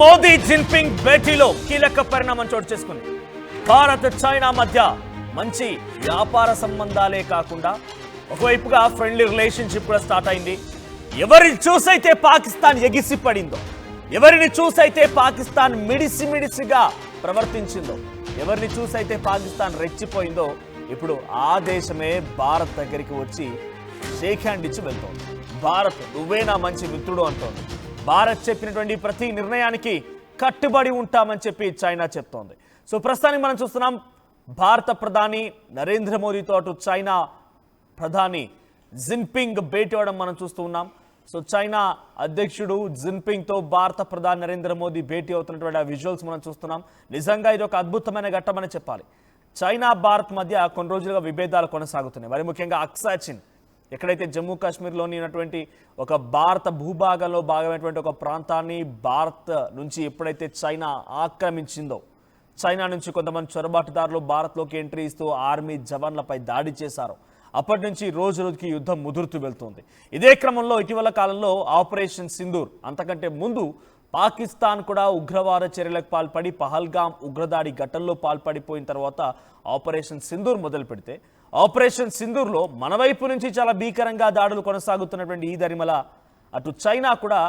Modi Jinping భేటీలో కీలక పరిణామం చోటు చేసుకుంది. భారత్ చైనా మధ్య మంచి వ్యాపార సంబంధాలే కాకుండా ఒకవైపుగా ఫ్రెండ్లీ రిలేషన్షిప్ కూడా స్టార్ట్ అయింది. ఎవరిని చూసైతే పాకిస్తాన్ ఎగిసి పడిందో, ఎవరిని చూసైతే పాకిస్తాన్ మిడిసిమిడిసిగా ప్రవర్తించిందో, ఎవరిని చూసైతే పాకిస్తాన్ రెచ్చిపోయిందో, ఇప్పుడు ఆ దేశమే భారత్ దగ్గరికి వచ్చి షేక్ హ్యాండ్ ఇచ్చి వెళ్తోంది. భారత్ నువ్వే నా మంచి మిత్రుడు అంటోంది. భారత్ చెప్పినటువంటి ప్రతి నిర్ణయానికి కట్టుబడి ఉంటామని చెప్పి చైనా చెప్తోంది. సో ప్రస్తుతానికి మనం చూస్తున్నాం భారత ప్రధాని నరేంద్ర మోదీతో అటు చైనా ప్రధాని జిన్పింగ్ భేటీ అవ్వడం మనం చూస్తూ ఉన్నాం. సో చైనా అధ్యక్షుడు జిన్పింగ్తో భారత ప్రధాని నరేంద్ర మోదీ భేటీ అవుతున్నటువంటి ఆ విజువల్స్ మనం చూస్తున్నాం. నిజంగా ఇది ఒక అద్భుతమైన ఘట్టమని చెప్పాలి. చైనా భారత్ మధ్య కొన్ని రోజులుగా విభేదాలు కొనసాగుతున్నాయి. మరి ముఖ్యంగా అక్సాచిన్, ఎక్కడైతే జమ్మూ కాశ్మీర్లోని ఉన్నటువంటి ఒక భారత భూభాగంలో భాగమైనటువంటి ఒక ప్రాంతాన్ని భారత్ నుంచి ఎప్పుడైతే చైనా ఆక్రమించిందో, చైనా నుంచి కొంతమంది చొరబాటుదారులు భారత్లోకి ఎంట్రీ ఇస్తూ ఆర్మీ జవాన్లపై దాడి చేశారు. అప్పటి నుంచి రోజు రోజుకి యుద్ధం ముదురుతూ వెళ్తుంది. ఇదే క్రమంలో ఇటీవల కాలంలో ఆపరేషన్ సింధూర్, అంతకంటే ముందు పాకిస్తాన్ కూడా ఉగ్రవాద చర్యలకు పాల్పడి పహల్గామ్ ఉగ్రదాడి ఘటనలో పాల్పడిపోయిన తర్వాత ఆపరేషన్ సింధూర్ మొదలు పెడితే, ఆపరేషన్ సింధూర్లో మన వైపు నుంచి చాలా భీకరంగా దాడులు కొనసాగుతున్నటువంటి ఈ దరిమల అటు చైనా కూడా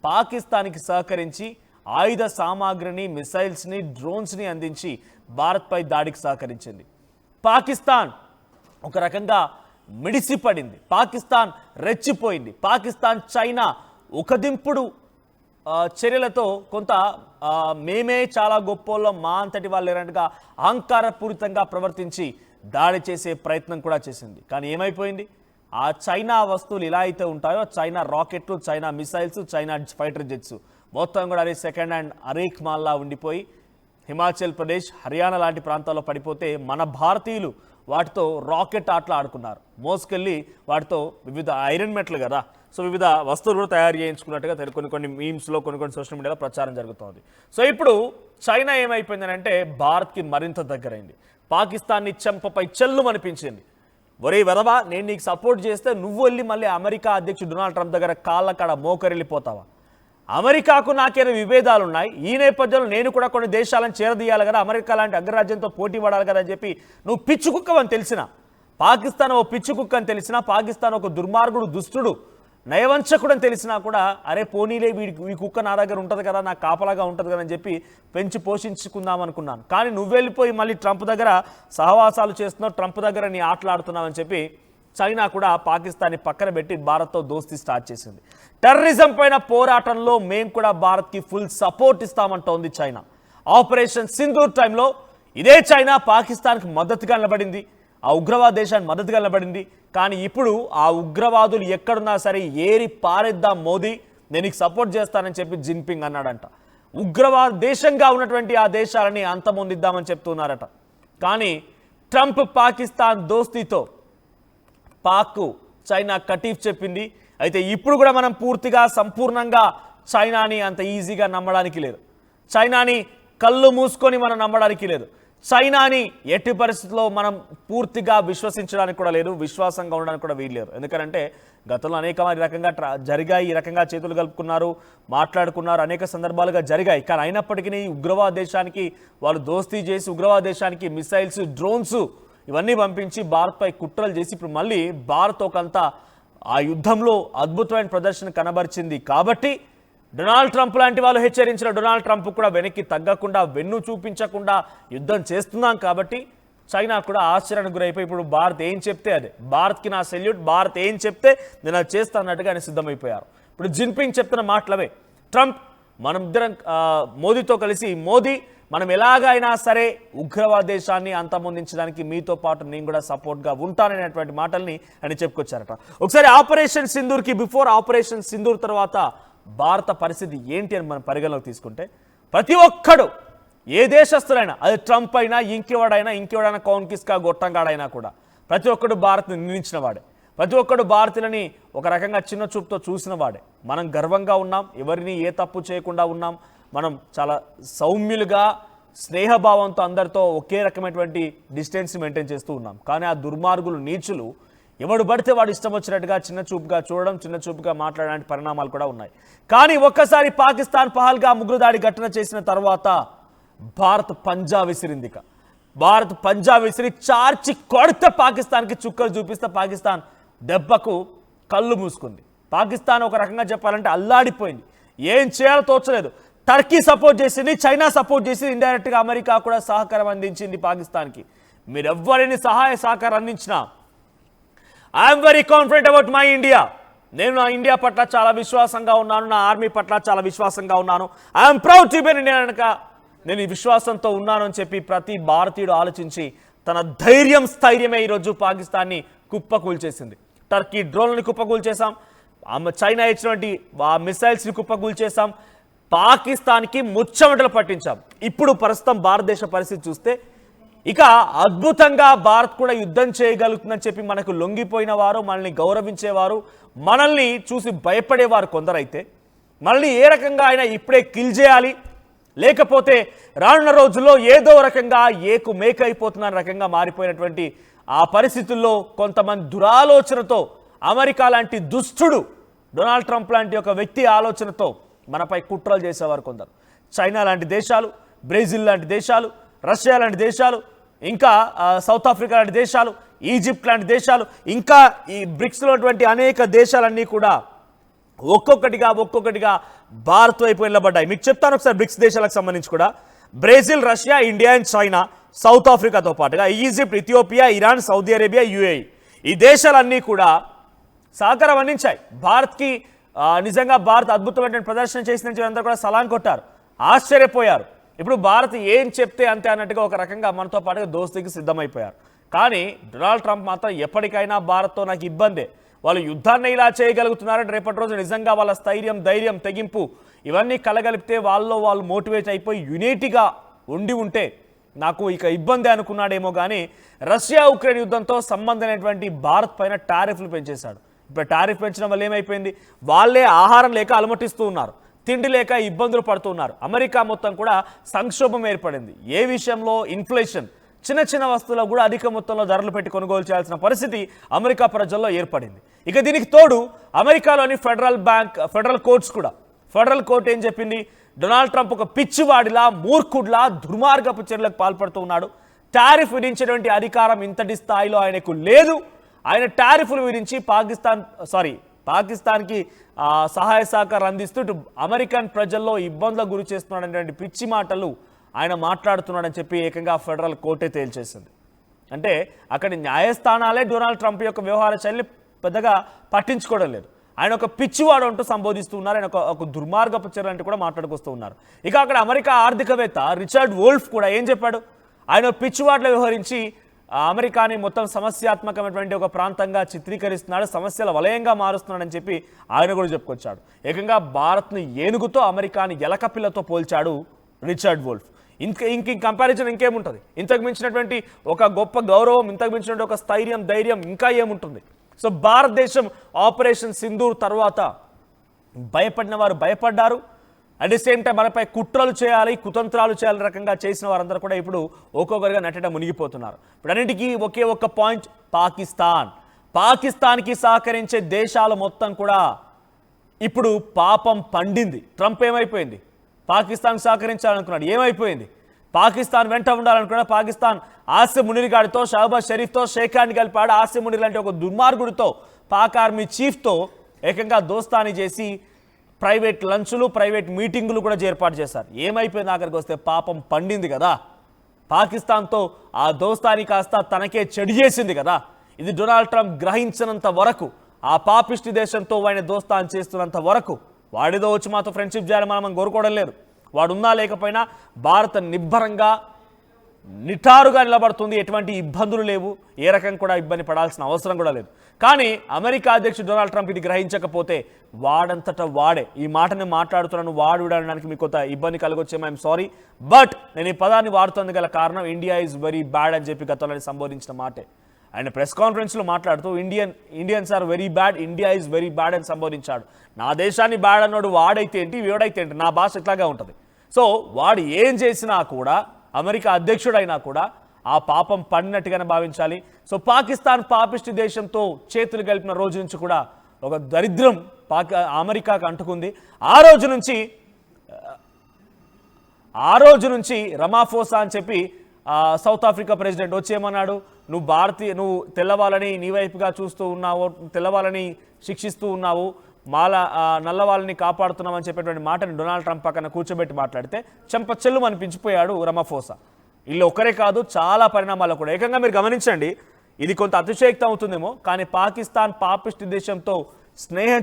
పాకిస్తాన్కి సహకరించి ఆయుధ సామాగ్రిని, మిసైల్స్ని, డ్రోన్స్ని అందించి భారత్పై దాడికి సహకరించింది. పాకిస్తాన్ ఒక రకంగా మిడిసిపడింది, పాకిస్తాన్ రెచ్చిపోయింది. పాకిస్తాన్ చైనా ఒకదింపుడు చర్యలతో కొంత మేమే చాలా గొప్పోళ్ళం, మా అంతటి వాళ్ళు లేనట్టుగా అహంకారపూరితంగా ప్రవర్తించి దాడి చేసే ప్రయత్నం కూడా చేసింది. కానీ ఏమైపోయింది? ఆ చైనా వస్తువులు ఎలా అయితే ఉంటాయో, China rockets, China missiles, China fighter jets మొత్తం కూడా అదే సెకండ్ హ్యాండ్ అరేక్ మాల్లా ఉండిపోయి హిమాచల్ ప్రదేశ్, హర్యానా లాంటి ప్రాంతాల్లో పడిపోతే మన భారతీయులు వాటితో రాకెట్ ఆటలు ఆడుకున్నారు. మోసుకెళ్ళి వాటితో వివిధ ఐరన్ మెటల్ కదా, సో వివిధ వస్తువులు కూడా తయారు చేయించుకున్నట్టుగా కొన్ని మీమ్స్లో కొన్ని సోషల్ మీడియాలో ప్రచారం జరుగుతోంది. సో ఇప్పుడు చైనా ఏమైపోయిందని అంటే భారత్కి మరింత దగ్గరైంది. పాకిస్తాన్ని చెంపపై చెల్లు అనిపించింది. ఒరే వెదవా, నేను నీకు సపోర్ట్ చేస్తే నువ్వు వెళ్ళి మళ్ళీ అమెరికా అధ్యక్షుడు డొనాల్డ్ ట్రంప్ దగ్గర కాళ్ళ కాడ మోకరిల్లిపోతావా? అమెరికాకు నాకేదో విభేదాలు ఉన్నాయి, ఈ నేపథ్యంలో నేను కూడా కొన్ని దేశాలను చేరదీయాలి కదా, అమెరికా లాంటి అగ్రరాజ్యంతో పోటీ పడాలి కదా అని చెప్పి నువ్వు పిచ్చి కుక్కవని తెలిసిన, పాకిస్తాన్ ఓ పిచ్చి కుక్క అని తెలిసినా, పాకిస్తాన్ ఒక దుర్మార్గుడు, దుష్టుడు, నయవంచకుడు అని తెలిసినా కూడా అరే పోనీలే ఈ కుక్క నా దగ్గర ఉంటుంది కదా, నాకు కాపలాగా ఉంటుంది కదా అని చెప్పి పెంచి పోషించుకుందాం అనుకున్నాను. కానీ నువ్వు వెళ్ళిపోయి మళ్ళీ ట్రంప్ దగ్గర సహవాసాలు చేస్తున్నావు, ట్రంప్ దగ్గర నీ ఆటలాడుతున్నావు అని చెప్పి చైనా కూడా పాకిస్తాన్ని పక్కన పెట్టి భారత్తో దోస్తీ స్టార్ట్ చేసింది. టెర్రరిజం పైన పోరాటంలో మేము కూడా భారత్కి ఫుల్ సపోర్ట్ ఇస్తామంటోంది చైనా. ఆపరేషన్ సింధూర్ టైంలో ఇదే చైనా పాకిస్తాన్కి మద్దతుగా నిలబడింది, ఆ ఉగ్రవాద దేశానికి మద్దతుగా నిలబడింది. కానీ ఇప్పుడు ఆ ఉగ్రవాదులు ఎక్కడున్నా సరే ఏరి పారేద్దాం మోదీ, నేను నీకు సపోర్ట్ చేస్తానని చెప్పి జిన్పింగ్ అన్నాడంట. ఉగ్రవాద దేశంగా ఉన్నటువంటి ఆ దేశాలని అంతమొందిద్దామని చెప్తున్నారట. కానీ ట్రంప్ పాకిస్తాన్ దోస్తీతో పాక్ చైనా కటీఫ్ చెప్పింది. అయితే ఇప్పుడు కూడా మనం పూర్తిగా సంపూర్ణంగా చైనాని అంత ఈజీగా నమ్మడానికి లేదు, చైనాని కళ్ళు మూసుకొని మనం నమ్మడానికి లేదు, చైనాని ఎట్టి పరిస్థితుల్లో మనం పూర్తిగా విశ్వసించడానికి కూడా లేదు, విశ్వాసంగా ఉండడానికి కూడా వీల్లేదు. ఎందుకంటే గతంలో అనేక రకంగా జరిగాయి, ఈ రకంగా చేతులు కలుపుకున్నారు, మాట్లాడుకున్నారు, అనేక సందర్భాలుగా జరిగాయి. కానీ అయినప్పటికీ ఉగ్రవాద దేశానికి వాళ్ళు దోస్తీ చేసి ఉగ్రవాద దేశానికి మిసైల్స్, డ్రోన్స్ ఇవన్నీ పంపించి భారత్పై కుట్రలు చేసి ఇప్పుడు మళ్ళీ భారత్ ఒకంత ఆ యుద్ధంలో అద్భుతమైన ప్రదర్శన కనబరిచింది. కాబట్టి డొనాల్డ్ ట్రంప్ లాంటి వాళ్ళు హెచ్చరించిన డొనాల్డ్ ట్రంప్ కూడా వెనక్కి తగ్గకుండా, వెన్ను చూపించకుండా యుద్ధం చేస్తున్నాం. కాబట్టి చైనా కూడా ఆశ్చర్యానికి గురైపోయి ఇప్పుడు భారత్ ఏం చెప్తే అదే, భారత్కి నా సెల్యూట్, భారత్ ఏం చెప్తే నేను అది చేస్తా అన్నట్టుగా ఆయన సిద్ధమైపోయారు. ఇప్పుడు జిన్పింగ్ చెప్తున్న మాటలవే, ట్రంప్ మనం ఇద్దరం మోదీతో కలిసి, మోదీ మనం ఎలాగైనా సరే ఉగ్రవాద దేశాన్ని అంతమొందించడానికి మీతో పాటు నేను కూడా సపోర్ట్గా ఉంటాననేటువంటి మాటల్ని ఆయన చెప్పుకొచ్చారట. ఒకసారి ఆపరేషన్ సింధూర్కి బిఫోర్, ఆపరేషన్ సింధూర్ తర్వాత భారత పరిస్థితి ఏంటి అని మనం పరిగణలోకి తీసుకుంటే, ప్రతి ఒక్కడు ఏ దేశస్తులైనా, అది ట్రంప్ అయినా ఇంకెవడైనా కౌన్కిస్కా గొట్టంగాడైనా కూడా ప్రతి ఒక్కడు భారత్ని నిందించిన వాడే, ప్రతి ఒక్కడు భారతీయులని ఒక రకంగా చిన్న చూపుతో చూసిన వాడే. మనం గర్వంగా ఉన్నాం, ఎవరిని ఏ తప్పు చేయకుండా ఉన్నాం, మనం చాలా సౌమ్యులుగా స్నేహభావంతో అందరితో ఒకే రకమైనటువంటి డిస్టెన్స్ మెయింటైన్ చేస్తూ ఉన్నాం. కానీ ఆ దుర్మార్గులు, నీచులు ఎవడు పడితే వాడు ఇష్టం వచ్చినట్టుగా చిన్న చూపుగా చూడడం, చిన్న చూపుగా మాట్లాడడానికి పరిణామాలు కూడా ఉన్నాయి. కానీ ఒక్కసారి పాకిస్తాన్ పహల్గామ్ ఉగ్రదాడి ఘటన చేసిన తర్వాత భారత్ పంజా విసిరింది. భారత్ పంజా విసిరి చార్చి కొడితే పాకిస్తాన్కి చుక్కలు చూపిస్తే పాకిస్తాన్ దెబ్బకు కళ్ళు మూసుకుంది. పాకిస్తాన్ ఒక రకంగా చెప్పాలంటే అల్లాడిపోయింది. ఏం చేయాలో తోచలేదు. టర్కీ సపోర్ట్ చేసింది, చైనా సపోర్ట్ చేసింది, ఇండైరెక్ట్గా అమెరికా కూడా సహకారం అందించింది పాకిస్తాన్కి. మీరెవ్వరిని సహాయ సహకారం అందించినా I'm very confident about my India. నేను నా ఇండియా పట్ల చాలా విశ్వాసంగా ఉన్నాను, నా ఆర్మీ పట్ల చాలా విశ్వాసంగా ఉన్నాను. I'm proud to be Indian కనుక నేను ఈ విశ్వాసంతో ఉన్నాను అని చెప్పి ప్రతి భారతీయుడు ఆలోచించి తన ధైర్యం స్థైర్యమే ఈరోజు పాకిస్తాన్ని కుప్పకూల్చేసింది. టర్కీ డ్రోన్లని కుప్పకూల్చేసాం, చైనా ఇచ్చినటువంటి మిసైల్స్ని కుప్పకూల్చేసాం, పాకిస్తాన్కి ముచ్చమటలు పట్టించాం. ఇప్పుడు ప్రస్తుతం భారతదేశ పరిస్థితి చూస్తే ఇక అద్భుతంగా భారత్ కూడా యుద్ధం చేయగలుగుతుందని చెప్పి మనకు లొంగిపోయిన వారు, మనల్ని గౌరవించేవారు, మనల్ని చూసి భయపడేవారు కొందరైతే మనల్ని ఏ రకంగా అయినా ఇప్పుడే కిల్ చేయాలి, లేకపోతే రానున్న రోజుల్లో ఏదో రకంగా ఏకు మేక అయిపోతున్న రకంగా మారిపోయినటువంటి ఆ పరిస్థితుల్లో కొంతమంది దురాలోచనతో అమెరికా లాంటి దుష్టుడు డొనాల్డ్ ట్రంప్ లాంటి ఒక వ్యక్తి ఆలోచనతో మనపై కుట్రలు చేసేవారు కొందరు. చైనా లాంటి దేశాలు, బ్రెజిల్ లాంటి దేశాలు, రష్యా లాంటి దేశాలు, ఇంకా సౌత్ ఆఫ్రికా లాంటి దేశాలు, ఈజిప్ట్ లాంటి దేశాలు, ఇంకా ఈ బ్రిక్స్లో ఉన్నటువంటి అనేక దేశాలన్నీ కూడా ఒక్కొక్కటిగా భారత్ వైపు నిలబడ్డాయి. మీకు చెప్తాను ఒకసారి బ్రిక్స్ దేశాలకు సంబంధించి కూడా. Brazil, Russia, India and China, South ఆఫ్రికాతో పాటుగా Egypt, Ethiopia, Iran, Saudi Arabia, UAE, ఈ దేశాలన్నీ కూడా సహకారం అందించాయి భారత్కి. నిజంగా భారత్ అద్భుతమైన ప్రదర్శన చేసిన అందరూ కూడా సలాం కొట్టారు, ఆశ్చర్యపోయారు. ఇప్పుడు భారత్ ఏం చెప్తే అంతే అన్నట్టుగా ఒక రకంగా మనతో పాటుగా దోస్తీకి సిద్ధమైపోయారు. కానీ డొనాల్డ్ ట్రంప్ మాత్రం ఎప్పటికైనా భారత్తో నాకు ఇబ్బందే, వాళ్ళు యుద్ధాన్ని ఇలా చేయగలుగుతున్నారంటే రేపటి రోజు నిజంగా వాళ్ళ స్థైర్యం, ధైర్యం, తెగింపు ఇవన్నీ కలగలిపితే వాళ్ళు మోటివేట్ అయిపోయి యూనిటీగా ఉంటే నాకు ఇక ఇబ్బంది అనుకున్నాడేమో. కానీ రష్యా ఉక్రెయిన్ యుద్ధంతో సంబంధమైనటువంటి భారత్ పైన టారిఫ్లు పెంచేశాడు. ఇప్పుడు టారిఫ్ పెంచడం వల్ల ఏమైపోయింది, వాళ్ళే ఆహారం లేక అలమటిస్తూ ఉన్నారు, తిండి లేక ఇబ్బందులు పడుతున్నారు. అమెరికా మొత్తం కూడా సంక్షోభం ఏర్పడింది. ఏ విషయంలో? ఇన్ఫ్లేషన్, చిన్న చిన్న వస్తువులకు కూడా అధిక మొత్తంలో ధరలు పెట్టి కొనుగోలు చేయాల్సిన పరిస్థితి అమెరికా ప్రజల్లో ఏర్పడింది. ఇక దీనికి తోడు అమెరికాలోని ఫెడరల్ కోర్ట్స్ కూడా, ఫెడరల్ కోర్టు ఏం చెప్పింది, డొనాల్డ్ ట్రంప్ ఒక పిచ్చివాడిలా, మూర్ఖుడిలా దుర్మార్గపు చర్యలకు పాల్పడుతూ ఉన్నాడు. టారిఫ్ విధించేటువంటి అధికారం ఇంతటి స్థాయిలో ఆయనకు లేదు. ఆయన టారిఫ్లు విధించి పాకిస్తాన్కి సహాయ సహకారం అందిస్తూ అమెరికన్ ప్రజల్లో ఇబ్బందులకు గురి చేస్తున్నాడనేటువంటి పిచ్చి మాటలు ఆయన మాట్లాడుతున్నాడని చెప్పి ఏకంగా ఫెడరల్ కోర్టే తేల్చేసింది. అంటే అక్కడి న్యాయస్థానాలే డొనాల్డ్ ట్రంప్ యొక్క వ్యవహార శైలిని పెద్దగా పట్టించుకోవడం లేదు. ఆయన ఒక పిచ్చివాడు అంటూ సంబోధిస్తూ ఉన్నారు, ఆయన ఒక దుర్మార్గపు చర్య అంటే కూడా మాట్లాడుకొస్తూ ఉన్నారు. ఇక అక్కడ అమెరికా ఆర్థికవేత్త రిచర్డ్ వోల్ఫ్ కూడా ఏం చెప్పాడు, ఆయన పిచ్చివాడ్లో వ్యవహరించి అమెరికాని మొత్తం సమస్యాత్మకమైనటువంటి ఒక ప్రాంతంగా చిత్రీకరిస్తున్నాడు, సమస్యల వలయంగా మారుస్తున్నాడని చెప్పి ఆయన కూడా చెప్పుకొచ్చాడు. ఏకంగా భారత్ను ఏనుగుతో, అమెరికాని ఎలకపిల్లతో పోల్చాడు రిచర్డ్ వోల్ఫ్. ఇంక కంపారిజన్ ఇంకేముంటుంది? ఇంతకు మించినటువంటి ఒక గొప్ప గౌరవం, ఇంతకు మించినటువంటి ఒక స్థైర్యం, ధైర్యం ఇంకా ఏముంటుంది? సో భారతదేశం ఆపరేషన్ సింధూర్ తర్వాత భయపడిన వారు భయపడ్డారు, అట్ ది సేమ్ టైం మనపై కుట్రలు చేయాలి, కుతంత్రాలు చేయాలి రకంగా చేసిన వారందరూ కూడా ఇప్పుడు ఒక్కొక్కరిగా నట్టడం మునిగిపోతున్నారు. ఇప్పుడు అన్నింటికీ ఒకే ఒక్క పాయింట్, పాకిస్తాన్కి సహకరించే దేశాలు మొత్తం కూడా ఇప్పుడు పాపం పండింది. ట్రంప్ ఏమైపోయింది, పాకిస్తాన్ సహకరించాలనుకున్నాడు, ఏమైపోయింది? పాకిస్తాన్ వెంట ఉండాలనుకున్నాడు. పాకిస్తాన్ ఆసిమ్ మునీర్ గాడితో, షహబాజ్ షరీఫ్తో షేఖాన్ని కలిపాడు. ఆసిమ్ మునీర్ లాంటి ఒక దుర్మార్గుడితో, పాక్ ఆర్మీ చీఫ్తో ఏకంగా దోస్తాని చేసి ప్రైవేట్ లంచ్లు, ప్రైవేట్ మీటింగులు కూడా ఏర్పాటు చేశారు. ఏమైపోయింది? ఆఖరికి వస్తే పాపం పండింది కదా. పాకిస్తాన్తో ఆ దోస్తాని కాస్త తనకే చెడు చేసింది కదా. ఇది డొనాల్డ్ ట్రంప్ గ్రహించినంత వరకు, ఆ పాపిస్టి దేశంతో ఆయన దోస్తాన్ చేస్తున్నంత వరకు వాడిదో వచ్చి మాతో ఫ్రెండ్షిప్ చేయాలని మనం కోరుకోవడం లేదు. వాడు ఉన్నా లేకపోయినా భారత్ నిబ్బరంగా నిటారుగా నిలబడుతుంది, ఎటువంటి ఇబ్బందులు లేవు, ఏ రకం కూడా ఇబ్బంది పడాల్సిన అవసరం కూడా లేదు. కానీ అమెరికా అధ్యక్షుడు డొనాల్డ్ ట్రంప్ ఇది గ్రహించకపోతే వాడంతటా వాడే ఈ మాటని మాట్లాడుతున్నాను, వాడు అనడానికి మీకు కొంత ఇబ్బంది కలిగొచ్చేమో, ఐఎమ్ సారీ. బట్ నేను ఈ పదాన్ని వాడుతుంది గల కారణం ఇండియా ఈజ్ వెరీ బ్యాడ్ అని చెప్పి గతంలో సంబోధించిన మాటే. ఆయన ప్రెస్ కాన్ఫరెన్స్లో మాట్లాడుతూ Indians are very bad, India is very bad అని సంబోధించాడు. నా దేశాన్ని బ్యాడ్ అన్నాడు వాడైతే ఏంటి, వీడైతే ఏంటి, నా భాష ఇట్లాగే ఉంటుంది. సో వాడు ఏం చేసినా కూడా, అమెరికా అధ్యక్షుడైనా కూడా ఆ పాపం పడినట్టుగానే భావించాలి. సో పాకిస్తాన్ పాపిస్టు దేశంతో చేతులు కలిపిన రోజు నుంచి కూడా ఒక దరిద్రం అమెరికాకు అంటుకుంది. ఆ రోజు నుంచి రమాఫోసా అని చెప్పి సౌత్ ఆఫ్రికా ప్రెసిడెంట్ వచ్చేమన్నాడు, నువ్వు తెల్లవాళ్ళని నీ వైపుగా చూస్తూ ఉన్నావు, తెల్లవాళ్ళని శిక్షిస్తూ ఉన్నావు, నల్లవాళ్ళని కాపాడుతున్నావు అని చెప్పేటువంటి మాటని డొనాల్డ్ ట్రంప్ పక్కన కూర్చోబెట్టి మాట్లాడితే చెంపచెల్లు అనిపించిపోయాడు రమాఫోసా. వీళ్ళు ఒక్కరే కాదు, చాలా పరిణామాలు కూడా. ఏకంగా మీరు గమనించండి, ఇది కొంత అతిశయక్తం అవుతుందేమో కానీ పాకిస్తాన్ పాపిస్టు దేశంతో స్నేహం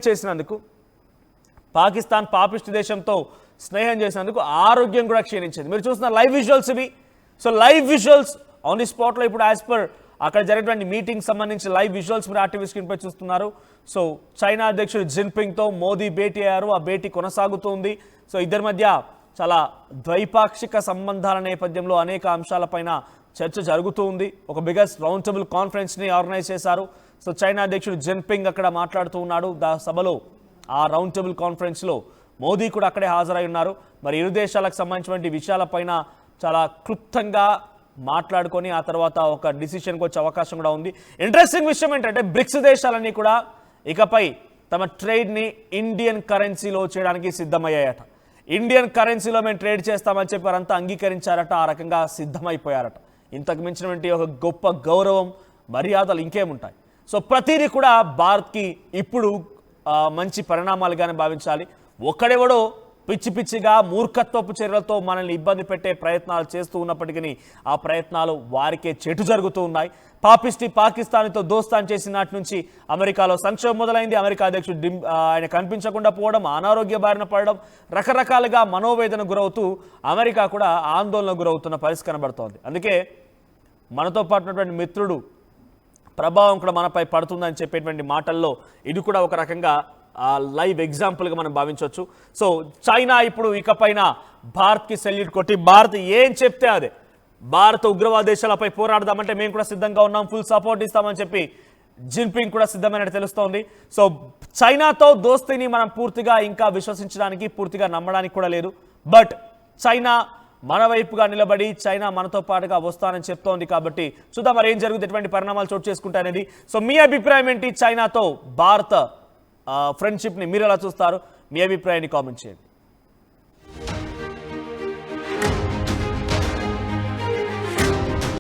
చేసినందుకు ఆరోగ్యం కూడా క్షీణించింది. మీరు చూస్తున్న లైవ్ విజువల్స్ ఇవి. So live visuals on the స్పాట్లో ఇప్పుడు యాజ్ పర్ అక్కడ జరిగినటువంటి మీటింగ్ సంబంధించి లైవ్ విజువల్స్ మీరు ఆర్టీవీ స్క్రీన్ పై చూస్తున్నారు. సో చైనా అధ్యక్షుడు జిన్పింగ్తో మోదీ భేటీ అయ్యారు. ఆ భేటీ కొనసాగుతుంది. సో ఇద్దరి మధ్య చాలా ద్వైపాక్షిక సంబంధాల నేపథ్యంలో అనేక అంశాలపైన చర్చ జరుగుతూ ఉంది. ఒక బిగ్గెస్ట్ రౌండ్ టేబుల్ కాన్ఫరెన్స్ని ఆర్గనైజ్ చేశారు. సో చైనా అధ్యక్షుడు జిన్పింగ్ అక్కడ మాట్లాడుతూ ఉన్నాడు. సభలో ఆ రౌండ్ టేబుల్ కాన్ఫరెన్స్లో మోదీ కూడా అక్కడే హాజరై ఉన్నారు. మరి ఇరు దేశాలకు సంబంధించినటువంటి విషయాలపైన చాలా క్లుప్తంగా మాట్లాడుకొని ఆ తర్వాత ఒక డిసిషన్కి వచ్చే అవకాశం కూడా ఉంది. ఇంట్రెస్టింగ్ విషయం ఏంటంటే బ్రిక్స్ దేశాలన్నీ కూడా ఇకపై తమ ట్రేడ్ని ఇండియన్ కరెన్సీలో చేయడానికి సిద్ధమయ్యాయట. ఇండియన్ కరెన్సీలో మేము ట్రేడ్ చేస్తామని చెప్పి వారంతా అంగీకరించారట. ఆ రకంగా సిద్ధమైపోయారట. ఇంతకు మించినటువంటి ఒక గొప్ప గౌరవం మర్యాదలు ఇంకేముంటాయి. సో ప్రతిదీ కూడా భారత్కి ఇప్పుడు మంచి పరిణామాలుగానే భావించాలి. ఒక్కడెవడో పిచ్చి పిచ్చిగా మూర్ఖత్వపు చర్యలతో మనల్ని ఇబ్బంది పెట్టే ప్రయత్నాలు చేస్తూ ఉన్నప్పటికీ ఆ ప్రయత్నాలు వారికే చెటు జరుగుతూ ఉన్నాయి. పాకిస్తాన్తో దోస్తాన్ చేసిన నాటి నుంచి అమెరికాలో సంక్షోభం మొదలైంది. అమెరికా అధ్యక్షుడు ఆయన కనిపించకుండా పోవడం, అనారోగ్య బారిన పడడం, రకరకాలుగా మనోవేదన గురవుతూ అమెరికా కూడా ఆందోళనకు గురవుతున్న పరిస్థితి కనబడుతోంది. అందుకే మనతో పాటు ఉన్నటువంటి మిత్రుడు ప్రభావం కూడా మనపై పడుతుందని చెప్పేటువంటి మాటల్లో ఇది కూడా ఒక రకంగా లైవ్ ఎగ్జాంపుల్గా మనం భావించవచ్చు. సో చైనా ఇప్పుడు ఇకపైన భారత్కి సెల్యూట్ కొట్టి భారత్ ఏం చెప్తే అదే, భారత్ ఉగ్రవాద దేశాలపై పోరాడదామంటే మేము కూడా సిద్ధంగా ఉన్నాం, ఫుల్ సపోర్ట్ ఇస్తామని చెప్పి జిన్పింగ్ కూడా సిద్ధమైనట్టు తెలుస్తోంది. సో చైనాతో దోస్తీని మనం పూర్తిగా ఇంకా విశ్వసించడానికి, పూర్తిగా నమ్మడానికి కూడా లేదు. బట్ చైనా మన వైపుగా నిలబడి చైనా మనతో పాటుగా వస్తానని చెప్తోంది. కాబట్టి చూద్దాం మరి ఏం జరుగుతుంది, ఎటువంటి పరిణామాలు చోటు చేసుకుంటాయనేది. సో మీ అభిప్రాయం ఏంటి? చైనాతో భారత్ ఫ్రెండ్షిప్ని మీరు ఎలా చూస్తారు? మీ అభిప్రాయాన్ని కామెంట్ చేయండి.